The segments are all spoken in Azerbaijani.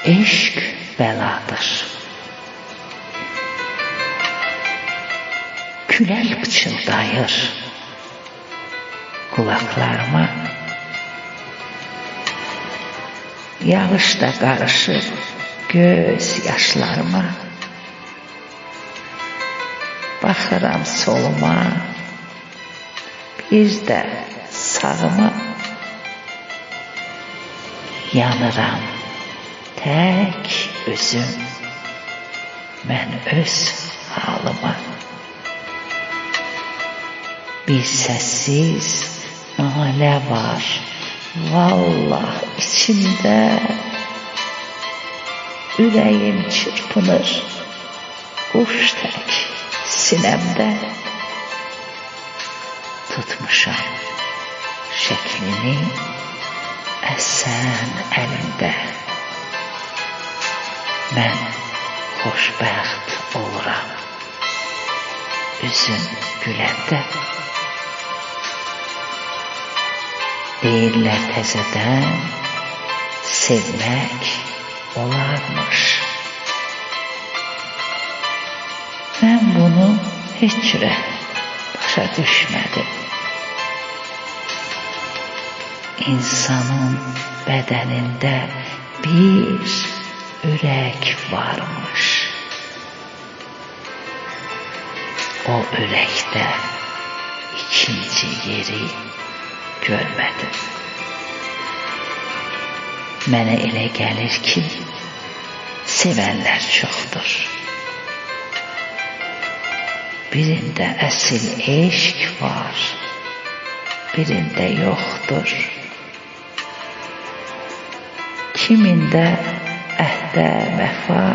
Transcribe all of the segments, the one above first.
eşq bəladır. Külək pıçıldayır kulaklarıma. Yağış da qarışır göz yaşlarıma. Baxıram soluma, bir də sağıma. Yanıram tək özüm, mən öz halıma. Bir səssiz nalə var, vallah içimdə. Ürəyim çırpınır, quş tək sinəmdə. Tutmuşam şəklini əsən əlimdə. Mən xoşbəxt oluram üzün güləndə. Deyirlər təzədən sevmək olarmış. Mən bunu heç cürə başa düşmədim. İnsanın bədənində bir ürək varmış. O ürəkdə ikinci yeri görmədim. Mənə elə gəlir ki, sevənlər çoxdur. Birində əsil eşq var, birində yoxdur. Kimində əhdə vəfa,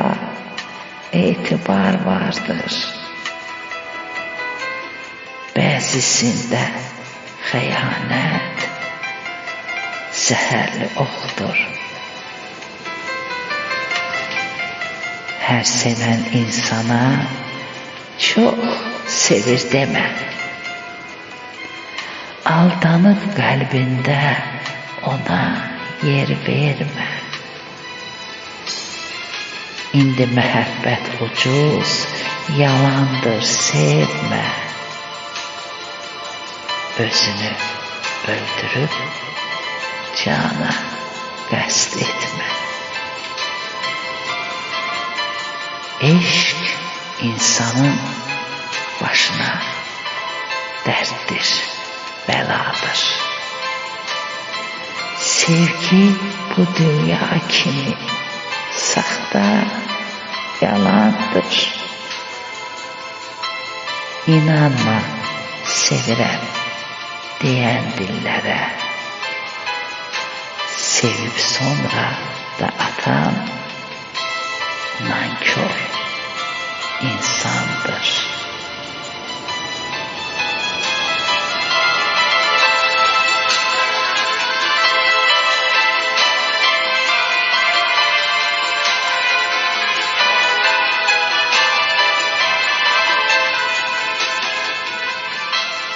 etibar vardır. Bəzisində xəyanət, zəhərli oxdur. Hər sevən insana çox sevir demə. Aldanıb qəlbində ona yer vermə. İndi məhəbbət ucuz, yalandır, sevmə. Özünü öldürüb cana qəsd etmə. Eşq insanın başına dərddir, bəladır. Sevgi bu dünya kimi saxta, yalandır. İnanma, sevirəm deyən dillərə. Sevib sonra da atan nankör.